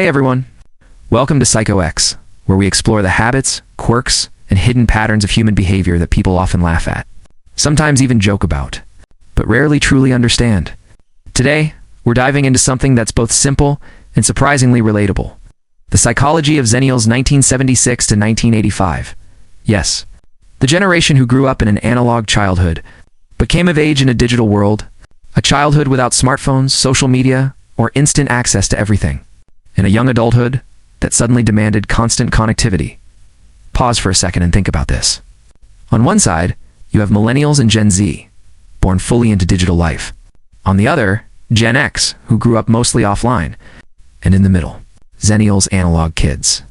Hey everyone! Welcome to Psycho X, where we explore the habits, quirks, and hidden patterns of human behavior that people often laugh at, sometimes even joke about, but rarely truly understand. Today, we're diving into something that's both simple and surprisingly relatable. The psychology of Xennials 1976 to 1985. Yes, the generation who grew up in an analog childhood, but came of age in a digital world, a childhood without smartphones, social media, or instant access to everything. And a young adulthood that suddenly demanded constant connectivity. Pause for a second and think about this. On one side, you have millennials and Gen Z, born fully into digital life. On the other, Gen X, who grew up mostly offline. And in the middle, Xennials analog kids.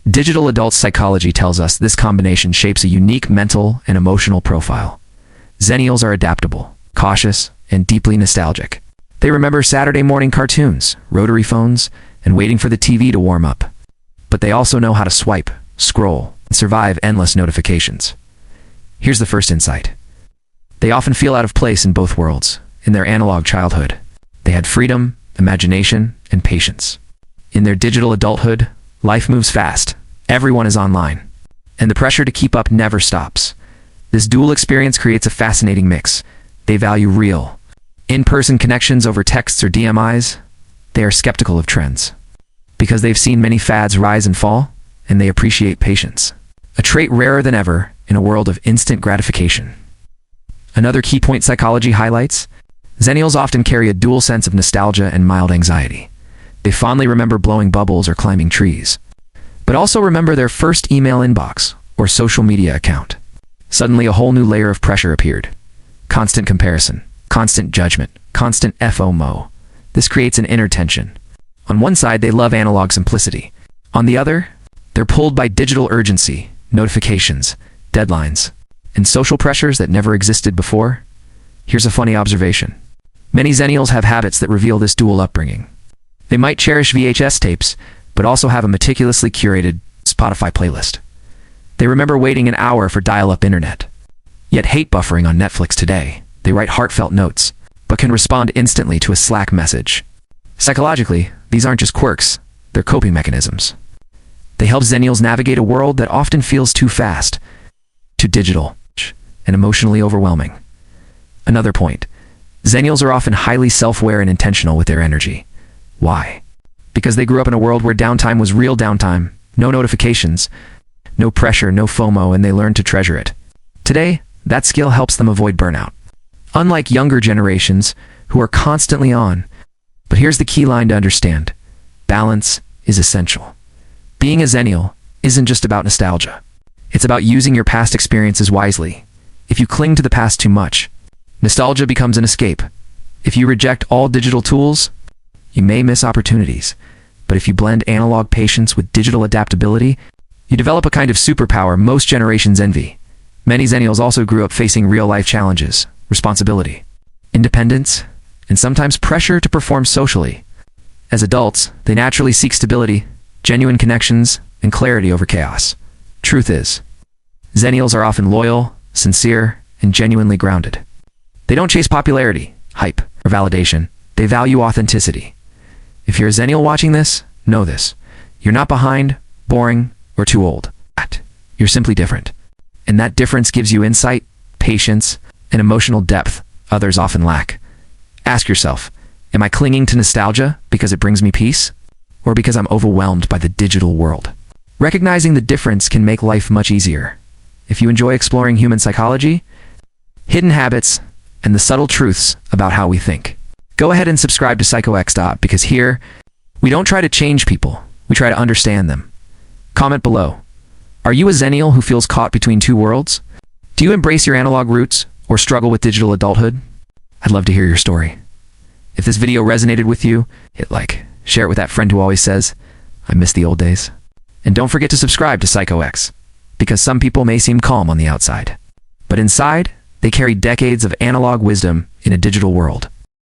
Digital adult psychology tells us this combination shapes a unique mental and emotional profile. Xennials are adaptable, cautious, and deeply nostalgic. They remember Saturday morning cartoons, rotary phones, and waiting for the TV to warm up. But they also know how to swipe, scroll, and survive endless notifications. Here's the first insight. They often feel out of place in both worlds. In their analog childhood, they had freedom, imagination, and patience. In their digital adulthood, life moves fast. Everyone is online. And the pressure to keep up never stops. This dual experience creates a fascinating mix. They value real, in-person connections over texts or DMIs. They are skeptical of trends, because they've seen many fads rise and fall, and they appreciate patience, a trait rarer than ever in a world of instant gratification. Another key point psychology highlights: Xennials often carry a dual sense of nostalgia and mild anxiety. They fondly remember blowing bubbles or climbing trees, but also remember their first email inbox or social media account. Suddenly a whole new layer of pressure appeared. Constant comparison, constant judgment, constant FOMO. This creates an inner tension. On one side, they love analog simplicity. On the other, they're pulled by digital urgency, notifications, deadlines, and social pressures that never existed before. Here's a funny observation. Many Xennials have habits that reveal this dual upbringing. They might cherish VHS tapes, but also have a meticulously curated Spotify playlist. They remember waiting an hour for dial-up internet, yet hate buffering on Netflix today. They write heartfelt notes, but can respond instantly to a Slack message. Psychologically, these aren't just quirks, they're coping mechanisms. They help Xennials navigate a world that often feels too fast, too digital, and emotionally overwhelming. Another point, Xennials are often highly self-aware and intentional with their energy. Why? Because they grew up in a world where downtime was real downtime, no notifications, no pressure, no FOMO, and they learned to treasure it. Today, that skill helps them avoid burnout. Unlike younger generations, who are constantly on. But here's the key line to understand. Balance is essential. Being a Xennial isn't just about nostalgia. It's about using your past experiences wisely. If you cling to the past too much, nostalgia becomes an escape. If you reject all digital tools, you may miss opportunities. But if you blend analog patience with digital adaptability, you develop a kind of superpower most generations envy. Many Xennials also grew up facing real-life challenges. Responsibility, independence, and sometimes pressure to perform socially. As adults, they naturally seek stability, genuine connections, and clarity over chaos. Truth is, Xennials are often loyal, sincere, and genuinely grounded. They don't chase popularity, hype, or validation. They value authenticity. If you're a Xennial watching this, know this. You're not behind, boring, or too old. You're simply different. And that difference gives you insight, patience, and emotional depth others often lack. Ask yourself, am I clinging to nostalgia because it brings me peace, or because I'm overwhelmed by the digital world? Recognizing the difference can make life much easier. If you enjoy exploring human psychology, hidden habits, and the subtle truths about how we think, go ahead and subscribe to PsychoX. Because here, we don't try to change people, we try to understand them. Comment below. Are you a Xennial who feels caught between two worlds? Do you embrace your analog roots, or struggle with digital adulthood? I'd love to hear your story. If this video resonated with you, hit like, share it with that friend who always says, I miss the old days. And don't forget to subscribe to Psycho X, because some people may seem calm on the outside, but inside, they carry decades of analog wisdom in a digital world.